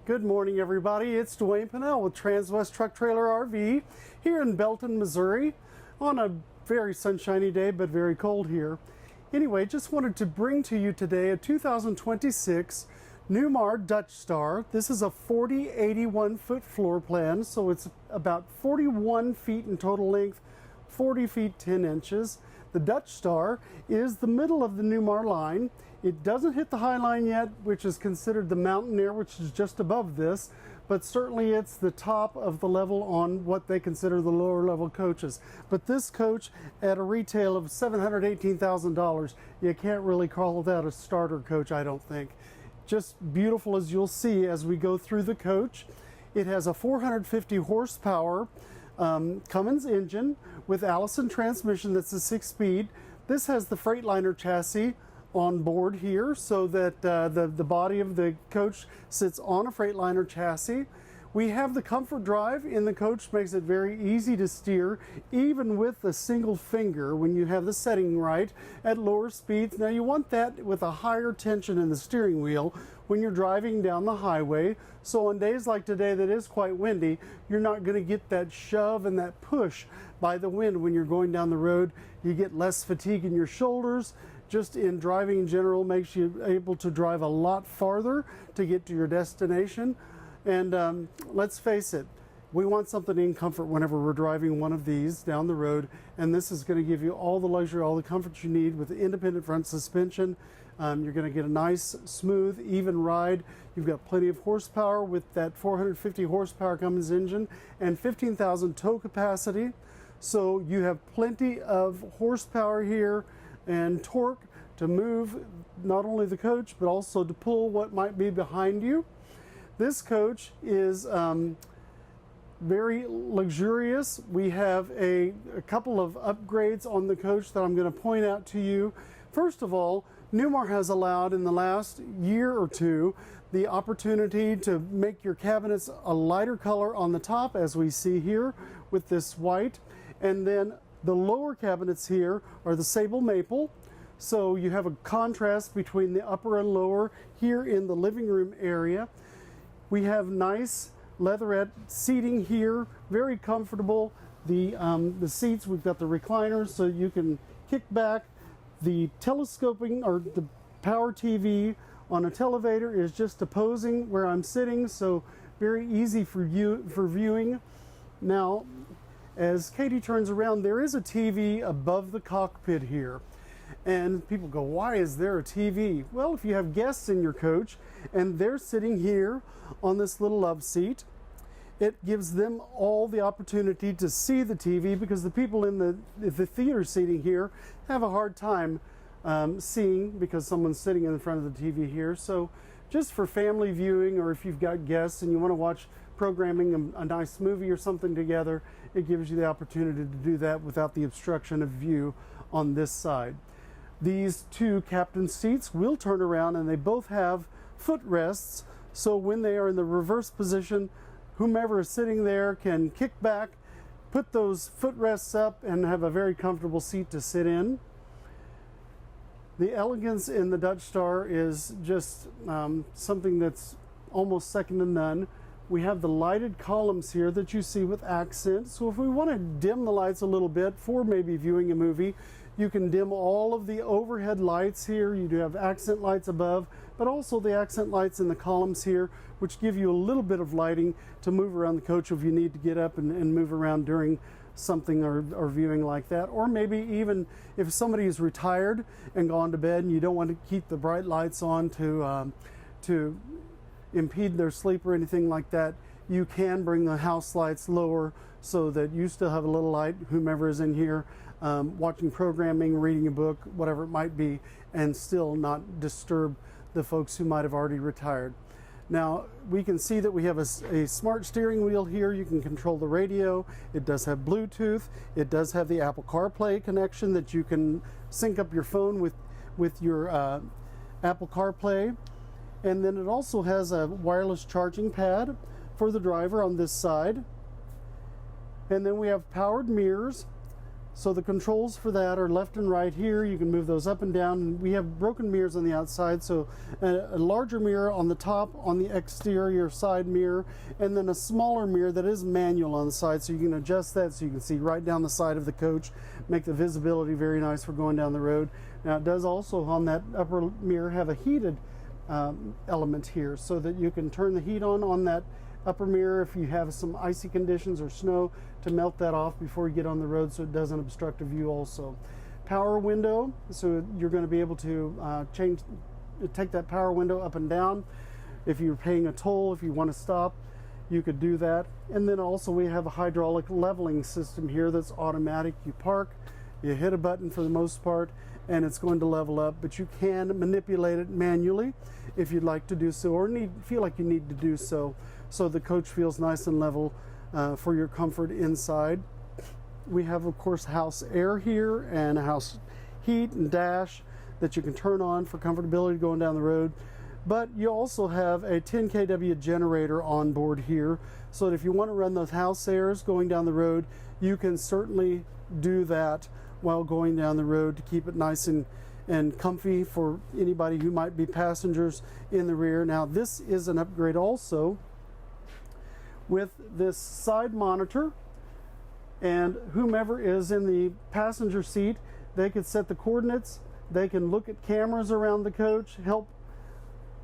Good morning, everybody. It's Dwayne Pinnell with Transwest Truck Trailer RV here in Belton, Missouri on a very sunshiny day, but very cold here. Anyway, just wanted to bring to you today a 2026 Newmar Dutch Star. This is a 81 foot floor plan, so it's about 41 feet in total length, 40 feet 10 inches. The Dutch Star is the middle of the Newmar line. It doesn't hit the High Line yet, which is considered the Mountaineer, which is just above this, but certainly it's the top of the level on what they consider the lower level coaches. But this coach at a retail of $718,000, you can't really call that a starter coach, I don't think. Just beautiful, as you'll see as we go through the coach. It has a 450 horsepower Cummins engine with Allison transmission that's a 6-speed. This has the Freightliner chassis on board here, so that the body of the coach sits on a Freightliner chassis. We have the comfort drive in the coach, makes it very easy to steer, even with a single finger when you have the setting right at lower speeds. Now you want that with a higher tension in the steering wheel when you're driving down the highway. So on days like today that is quite windy, you're not going to get that shove and that push by the wind when you're going down the road. You get less fatigue in your shoulders. Just in driving in general, makes you able to drive a lot farther to get to your destination. And let's face it, we want something in comfort whenever we're driving one of these down the road, and this is going to give you all the luxury, all the comfort you need with independent front suspension. You're going to get a nice, smooth, even ride. You've got plenty of horsepower with that 450 horsepower Cummins engine and 15,000 tow capacity. So you have plenty of horsepower here and torque to move not only the coach, but also to pull what might be behind you. This coach is very luxurious. We have a couple of upgrades on the coach that I'm going to point out to you. First of all, Newmar has allowed in the last year or two the opportunity to make your cabinets a lighter color on the top, as we see here with this white, and then the lower cabinets here are the sable maple. So you have a contrast between the upper and lower here in the living room area. We have nice leatherette seating here, very comfortable. The seats, we've got the recliners so you can kick back. The telescoping or the power TV on a televator is just opposing where I'm sitting, so very easy for viewing. Now, as Katie turns around, there is a TV above the cockpit here. And people go, why is there a TV? Well, if you have guests in your coach and they're sitting here on this little love seat, it gives them all the opportunity to see the TV, because the people in the theater seating here have a hard time seeing because someone's sitting in front of the TV here. So just for family viewing, or if you've got guests and you want to watch programming, a nice movie or something together, it gives you the opportunity to do that without the obstruction of view on this side. These two captain seats will turn around, and they both have footrests, so when they are in the reverse position, whomever is sitting there can kick back, put those footrests up, and have a very comfortable seat to sit in. The elegance in the Dutch Star is just something that's almost second to none. We have the lighted columns here that you see with accents. So if we want to dim the lights a little bit for maybe viewing a movie, you can dim all of the overhead lights here. You do have accent lights above, but also the accent lights in the columns here, which give you a little bit of lighting to move around the coach if you need to get up and move around during something or viewing like that. Or maybe even if somebody is retired and gone to bed and you don't want to keep the bright lights on to impede their sleep or anything like that, you can bring the house lights lower so that you still have a little light, whomever is in here watching programming, reading a book, whatever it might be, and still not disturb the folks who might have already retired. Now we can see that we have a smart steering wheel here. You can control the radio. It does have Bluetooth. It does have the Apple CarPlay connection that you can sync up your phone with your Apple CarPlay. And then it also has a wireless charging pad for the driver on this side. And then we have powered mirrors. So the controls for that are left and right here. You can move those up and down. We have broken mirrors on the outside, so a larger mirror on the top on the exterior side mirror, and then a smaller mirror that is manual on the side, so you can adjust that so you can see right down the side of the coach, make the visibility very nice for going down the road. Now it does also on that upper mirror have a heated element here, so that you can turn the heat on that upper mirror if you have some icy conditions or snow, to melt that off before you get on the road so it doesn't obstruct the view also. Power window, so you're going to be able to take that power window up and down. If you're paying a toll, if you want to stop, you could do that. And then also we have a hydraulic leveling system here that's automatic. You park, you hit a button for the most part, and it's going to level up, but you can manipulate it manually if you'd like to do so, or feel like you need to do so, so the coach feels nice and level for your comfort inside. We have, of course, house air here and a house heat and dash that you can turn on for comfortability going down the road. But you also have a 10 kW generator on board here, so that if you want to run those house airs going down the road, you can certainly do that while going down the road to keep it nice and comfy for anybody who might be passengers in the rear. Now this is an upgrade also with this side monitor, and whomever is in the passenger seat, they could set the coordinates, they can look at cameras around the coach, help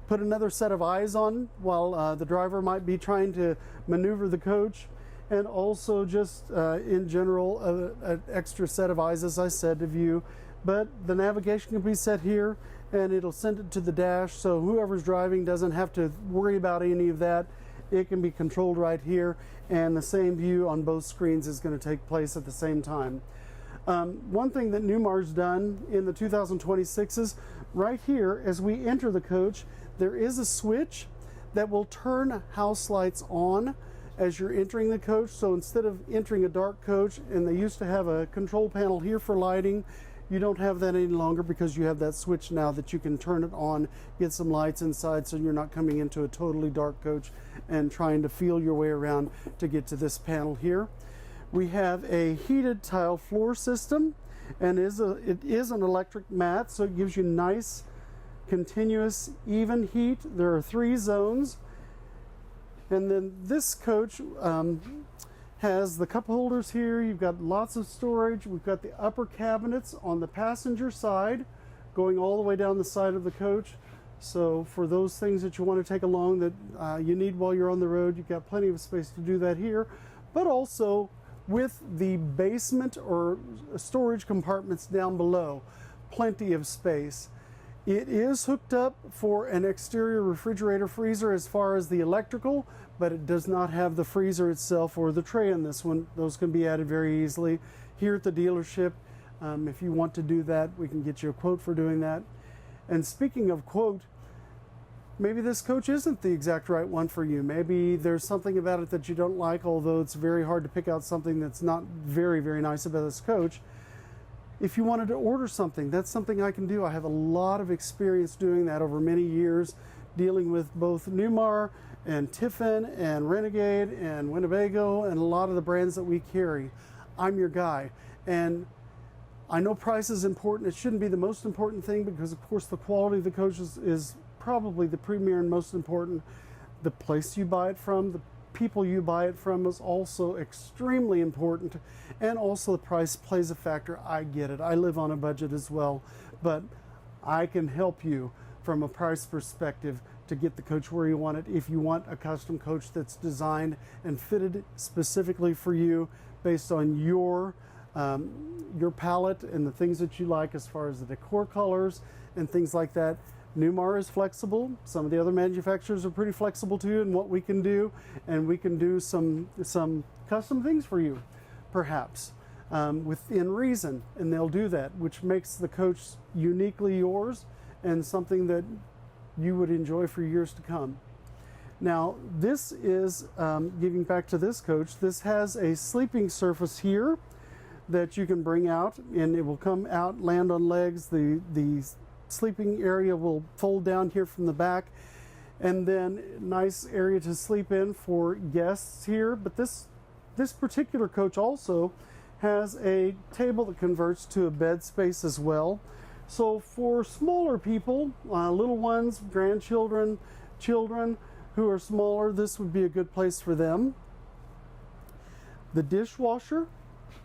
put another set of eyes on while the driver might be trying to maneuver the coach, and also just in general an extra set of eyes, as I said, to view. But the navigation can be set here and it'll send it to the dash, so whoever's driving doesn't have to worry about any of that. It can be controlled right here, and the same view on both screens is going to take place at the same time. One thing that Newmar's done in the 2026s, right here as we enter the coach, there is a switch that will turn house lights on as you're entering the coach. So instead of entering a dark coach, and they used to have a control panel here for lighting, you don't have that any longer because you have that switch now that you can turn it on, get some lights inside, so you're not coming into a totally dark coach and trying to feel your way around to get to this panel here. We have a heated tile floor system, and it is an electric mat, so it gives you nice, continuous, even heat. There are 3 zones. And then this coach has the cup holders here. You've got lots of storage. We've got the upper cabinets on the passenger side going all the way down the side of the coach. So for those things that you want to take along that you need while you're on the road, you've got plenty of space to do that here. But also with the basement or storage compartments down below, plenty of space. It is hooked up for an exterior refrigerator freezer as far as the electrical, but it does not have the freezer itself or the tray in this one. Those can be added very easily here at the dealership. If you want to do that, we can get you a quote for doing that. And speaking of quote, maybe this coach isn't the exact right one for you. Maybe there's something about it that you don't like, although it's very hard to pick out something that's not very, very nice about this coach. If you wanted to order something, that's something I can do. I have a lot of experience doing that over many years, dealing with both Newmar and Tiffin and Renegade and Winnebago and a lot of the brands that we carry. I'm your guy. And I know price is important. It shouldn't be the most important thing because, of course, the quality of the coaches is probably the premier and most important. The place you buy it from, the people you buy it from is also extremely important, and also the price plays a factor. I get it. I live on a budget as well, but I can help you from a price perspective to get the coach where you want it. If you want a custom coach that's designed and fitted specifically for you based on your palette and the things that you like as far as the decor colors and things like that, Newmar is flexible. Some of the other manufacturers are pretty flexible too in what we can do, and we can do some custom things for you, perhaps, within reason, and they'll do that, which makes the coach uniquely yours and something that you would enjoy for years to come. Now, this is, getting back to this coach, this has a sleeping surface here that you can bring out, and it will come out, land on legs. The sleeping area will fold down here from the back, and then nice area to sleep in for guests here. But this particular coach also has a table that converts to a bed space as well. So for smaller people, little ones, grandchildren, children who are smaller, this would be a good place for them. The dishwasher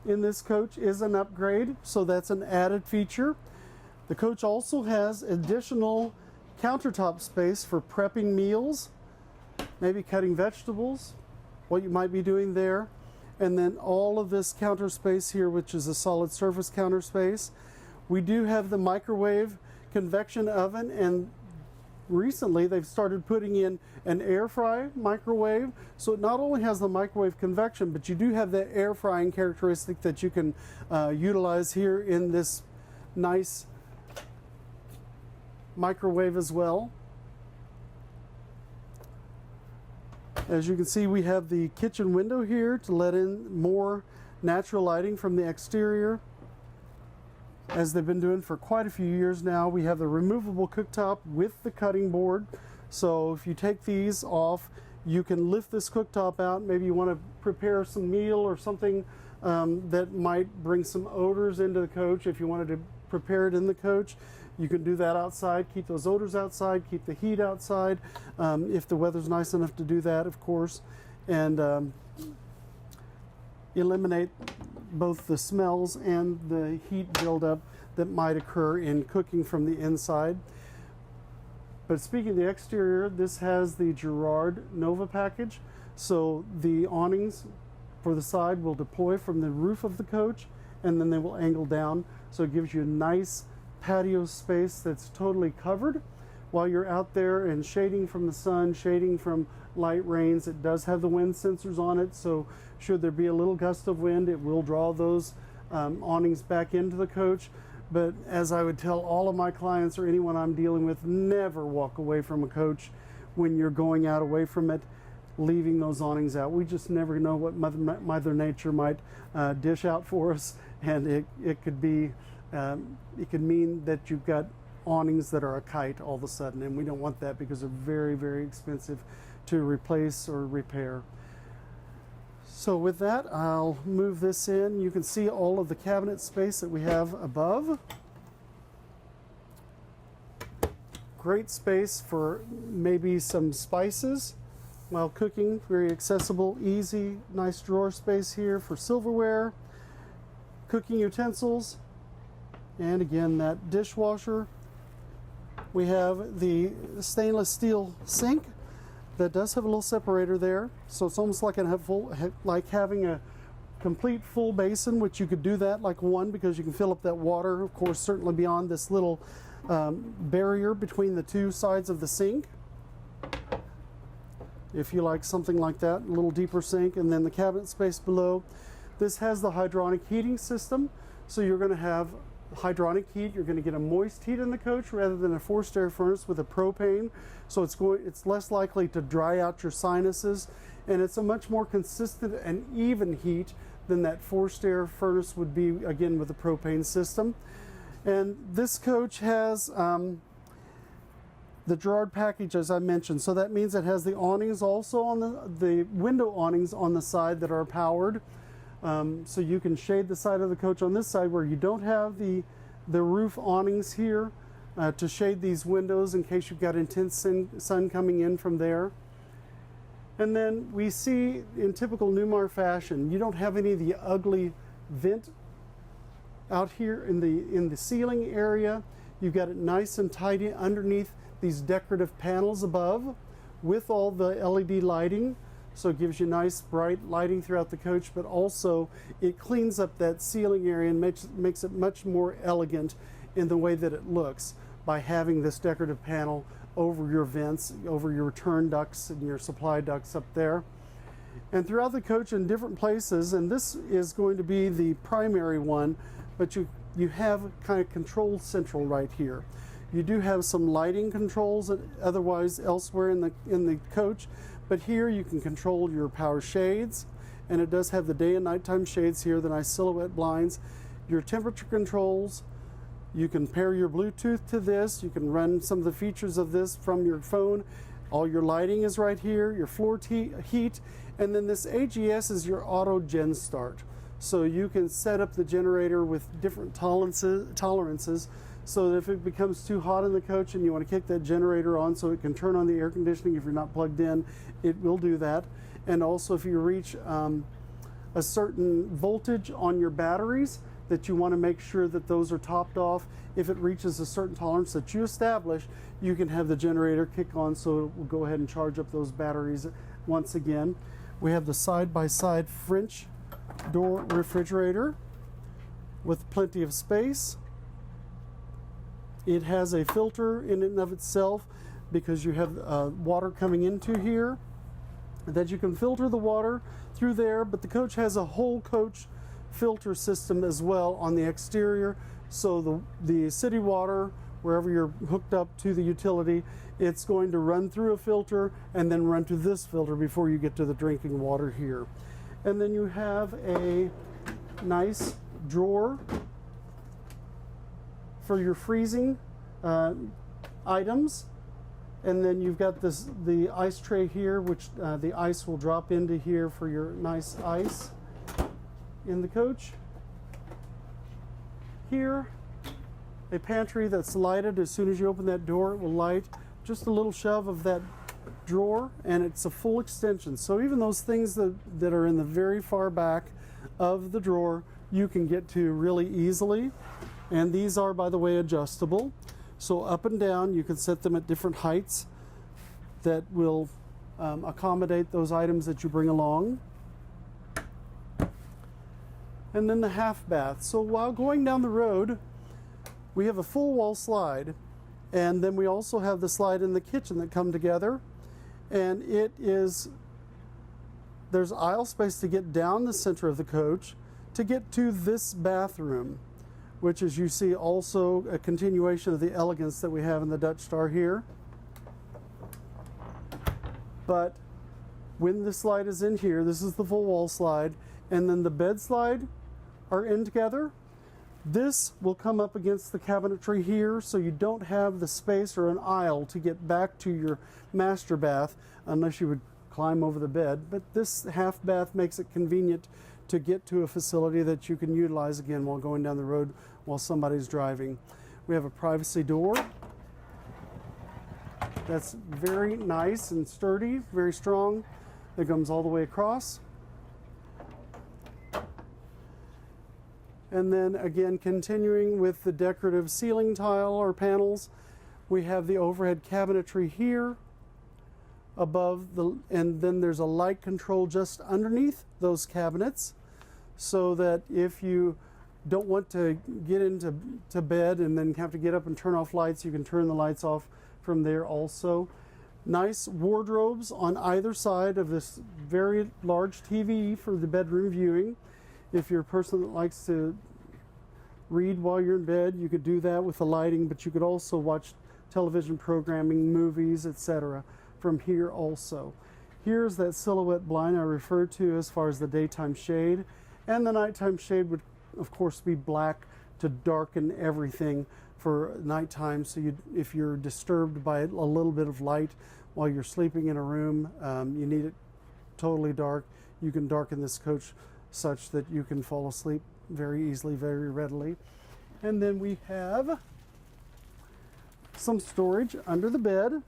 in this coach is an upgrade, so that's an added feature. The coach also has additional countertop space for prepping meals, maybe cutting vegetables, what you might be doing there. And then all of this counter space here, which is a solid surface counter space. We do have the microwave convection oven, and recently they've started putting in an air fry microwave. So it not only has the microwave convection, but you do have that air frying characteristic that you can utilize here in this nice microwave as well. As you can see, we have the kitchen window here to let in more natural lighting from the exterior, as they've been doing for quite a few years now. We have the removable cooktop with the cutting board. So if you take these off, you can lift this cooktop out. Maybe you want to prepare some meal or something that might bring some odors into the coach. If you wanted to prepare it in the coach, you can do that outside, keep those odors outside, keep the heat outside, if the weather's nice enough to do that, of course, and eliminate both the smells and the heat buildup that might occur in cooking from the inside. But speaking of the exterior, this has the Girard Nova package, so the awnings for the side will deploy from the roof of the coach, and then they will angle down, so it gives you a nice patio space that's totally covered while you're out there, and shading from the sun, shading from light rains. It does have the wind sensors on it, so should there be a little gust of wind, it will draw those awnings back into the coach. But as I would tell all of my clients or anyone I'm dealing with, never walk away from a coach when you're going out away from it, leaving those awnings out. We just never know what Mother Nature might dish out for us, and it could be it could mean that you've got awnings that are a kite all of a sudden, and we don't want that because they're very, very expensive to replace or repair. So with that, I'll move this in. You can see all of the cabinet space that we have above. Great space for maybe some spices while cooking. Very accessible, easy, nice drawer space here for silverware, cooking utensils, and again, that dishwasher. We have the stainless steel sink that does have a little separator there, so it's almost like having a complete full basin, which you could do that like one, because you can fill up that water, of course, certainly beyond this little barrier between the two sides of the sink. If you like something like that, a little deeper sink, and then the cabinet space below. This has the hydronic heating system, so you're going to have hydronic heat. You're going to get a moist heat in the coach rather than a forced air furnace with a propane, so it's less likely to dry out your sinuses, and it's a much more consistent and even heat than that forced air furnace would be, again, with the propane system. And this coach has the Girard package, as I mentioned, so that means it has the awnings also on the window awnings on the side that are powered. So you can shade the side of the coach on this side where you don't have the roof awnings here to shade these windows in case you've got intense sun coming in from there. And then we see, in typical Newmar fashion, you don't have any of the ugly vent out here in the ceiling area. You've got it nice and tidy underneath these decorative panels above with all the LED lighting. So it gives you nice bright lighting throughout the coach, but also it cleans up that ceiling area and makes it much more elegant in the way that it looks by having this decorative panel over your vents, over your return ducts and your supply ducts up there. And throughout the coach in different places, and this is going to be the primary one, but you have kind of control central right here. You do have some lighting controls otherwise elsewhere in the coach, but here you can control your power shades, and it does have the day and nighttime shades here, the nice silhouette blinds, your temperature controls. You can pair your Bluetooth to this. You can run some of the features of this from your phone. All your lighting is right here, your floor heat, and then this AGS is your auto gen start. So you can set up the generator with different tolerances so that if it becomes too hot in the coach and you want to kick that generator on so it can turn on the air conditioning if you're not plugged in, it will do that. And also if you reach a certain voltage on your batteries, that you want to make sure that those are topped off. If it reaches a certain tolerance that you establish, you can have the generator kick on so it will go ahead and charge up those batteries once again. We have the side-by-side French door refrigerator with plenty of space. It has a filter in and of itself because you have water coming into here that you can filter the water through there, but the coach has a whole coach filter system as well on the exterior, so the city water, wherever you're hooked up to the utility, it's going to run through a filter and then run to this filter before you get to the drinking water here. And then you have a nice drawer for your freezing items. And then you've got the ice tray here, which the ice will drop into here for your nice ice in the coach. Here, a pantry that's lighted. As soon as you open that door, it will light. Just a little shove of that drawer, and it's a full extension. So even those things that are in the very far back of the drawer, you can get to really easily. And these are, by the way, adjustable. So up and down, you can set them at different heights that will accommodate those items that you bring along. And then the half bath. So while going down the road, we have a full wall slide, and then we also have the slide in the kitchen that come together. And there's aisle space to get down the center of the coach to get to this bathroom, which, as you see, also a continuation of the elegance that we have in the Dutch Star here. But when the slide is in here, this is the full wall slide, and then the bed slide are in together. This will come up against the cabinetry here, so you don't have the space or an aisle to get back to your master bath unless you would climb over the bed. But this half bath makes it convenient to get to a facility that you can utilize again while going down the road while somebody's driving. We have a privacy door that's very nice and sturdy, very strong. It comes all the way across. And then again, continuing with the decorative ceiling tile or panels, we have the overhead cabinetry here above and then there's a light control just underneath those cabinets, so that if you don't want to get into bed and then have to get up and turn off lights, you can turn the lights off from there also. Nice wardrobes on either side of this very large TV for the bedroom viewing. If you're a person that likes to read while you're in bed, you could do that with the lighting, but you could also watch television programming, movies, etc. from here also. Here's that silhouette blind I referred to as far as the daytime shade, and the nighttime shade would of course be black to darken everything for nighttime, so if you're disturbed by a little bit of light while you're sleeping in a room, you need it totally dark, you can darken this coach such that you can fall asleep very easily, very readily. And then we have some storage under the bed.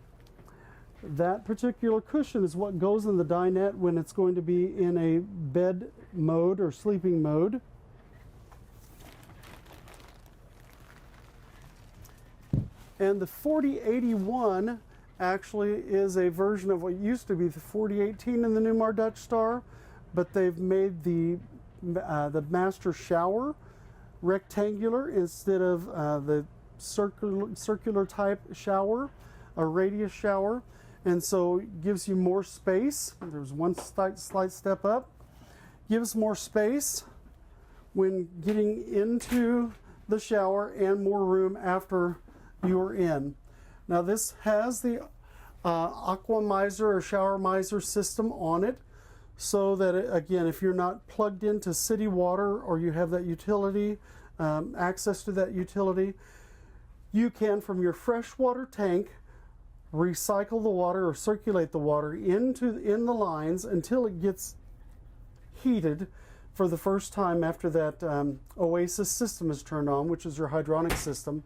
That particular cushion is what goes in the dinette when it's going to be in a bed mode or sleeping mode. And the 4081 actually is a version of what used to be the 4018 in the Newmar Dutch Star, but they've made the master shower rectangular instead of the circular type shower, a radius shower, and so it gives you more space. There's one slight step up, gives more space when getting into the shower and more room after you're in. Now this has the aqua miser or shower miser system on it, so that again, if you're not plugged into city water or you have that utility, access to that utility, you can, from your freshwater tank, recycle the water or circulate the water in the lines until it gets heated for the first time after that Oasis system is turned on, which is your hydronic system.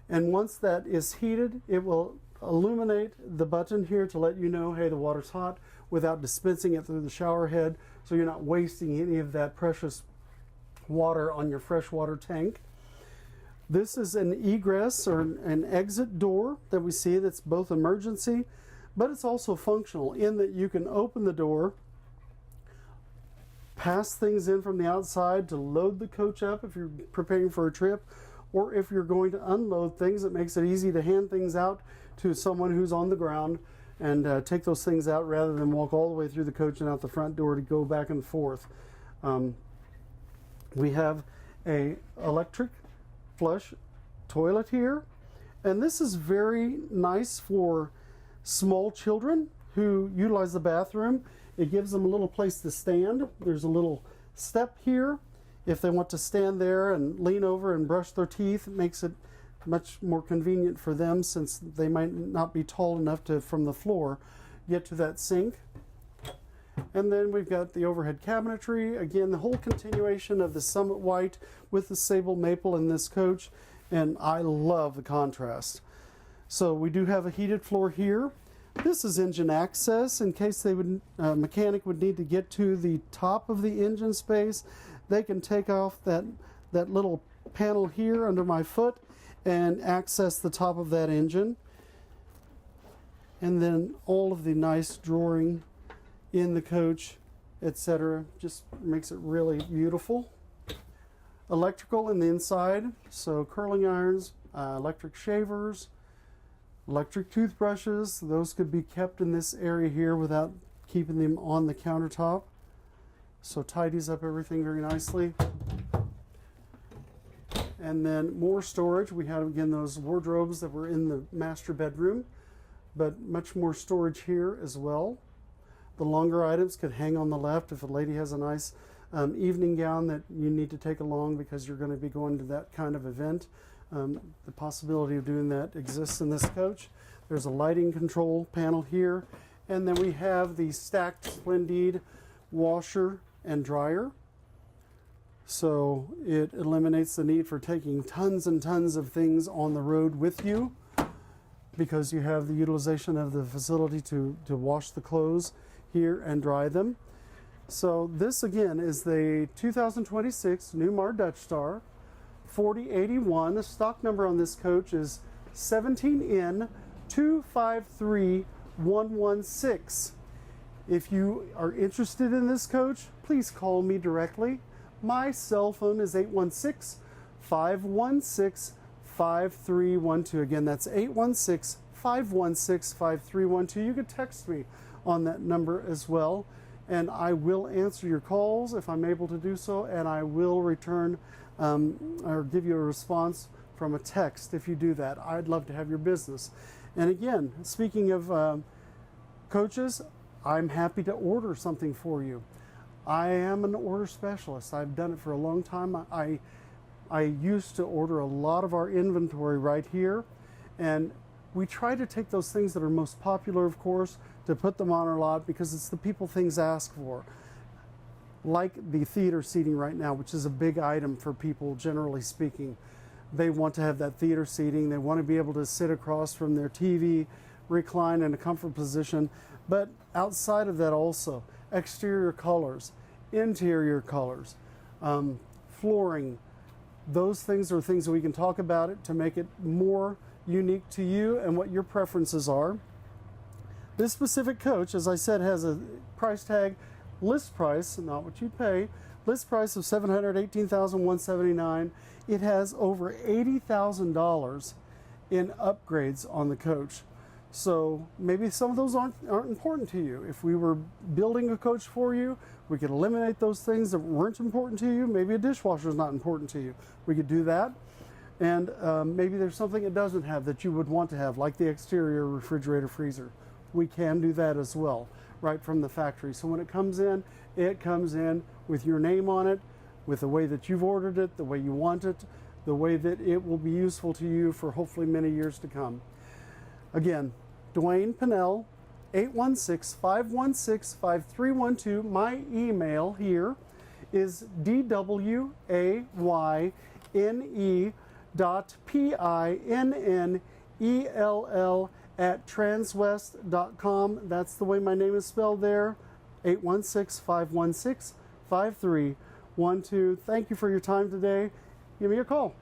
And once that is heated, it will illuminate the button here to let you know, hey, the water's hot, without dispensing it through the shower head, so you're not wasting any of that precious water on your freshwater tank. This is an egress or an exit door that we see that's both emergency, but it's also functional in that you can open the door, pass things in from the outside to load the coach up if you're preparing for a trip, or if you're going to unload things, it makes it easy to hand things out to someone who's on the ground and take those things out rather than walk all the way through the coach and out the front door to go back and forth. We have a electric flush toilet here, and this is very nice for small children who utilize the bathroom. It gives them a little place to stand. There's a little step here. If they want to stand there and lean over and brush their teeth, it makes it much more convenient for them since they might not be tall enough to, from the floor, get to that sink. And then we've got the overhead cabinetry. Again, the whole continuation of the Summit White with the sable maple in this coach, and I love the contrast. So we do have a heated floor here. This is engine access in case they would mechanic would need to get to the top of the engine space. They can take off that little panel here under my foot and access the top of that engine. And then all of the nice drawing in the coach, etc., just makes it really beautiful. Electrical in the inside, so curling irons, electric shavers, electric toothbrushes. Those could be kept in this area here without keeping them on the countertop. So tidies up everything very nicely. And then more storage. We have again those wardrobes that were in the master bedroom, but much more storage here as well. The longer items could hang on the left if a lady has a nice evening gown that you need to take along because you're going to be going to that kind of event. The possibility of doing that exists in this coach. There's a lighting control panel here, and then we have the stacked Splendide washer and dryer. So it eliminates the need for taking tons and tons of things on the road with you because you have the utilization of the facility to wash the clothes here and dry them. So this again is the 2026 Newmar Dutch Star 4081. The stock number on this coach is 17N253116. If you are interested in this coach, please call me directly. My cell phone is 816-516-5312. Again, that's 816-516-5312. You can text me on that number as well, and I will answer your calls if I'm able to do so, and I will return or give you a response from a text if you do that. I'd love to have your business. And again, speaking of coaches, I'm happy to order something for you. I am an order specialist. I've done it for a long time. I used to order a lot of our inventory right here, and we try to take those things that are most popular, of course, to put them on our lot because it's the people things ask for. Like the theater seating right now, which is a big item for people, generally speaking. They want to have that theater seating. They want to be able to sit across from their TV, recline in a comfort position. But outside of that also, exterior colors, interior colors, flooring, those things are things that we can talk about it to make it more unique to you and what your preferences are. This specific coach, as I said, has a price tag, list price, not what you pay, list price of $718,179. It has over $80,000 in upgrades on the coach. So maybe some of those aren't important to you. If we were building a coach for you, we could eliminate those things that weren't important to you. Maybe a dishwasher is not important to you. We could do that. And maybe there's something it doesn't have that you would want to have, like the exterior refrigerator freezer. We can do that as well, right from the factory. So when it comes in with your name on it, with the way that you've ordered it, the way you want it, the way that it will be useful to you for hopefully many years to come. Again, Dwayne Pinnell, 816-516-5312. My email here is dwayne.pinnell@transwest.com. That's the way my name is spelled there. 816-516-5312. Thank you for your time today. Give me a call.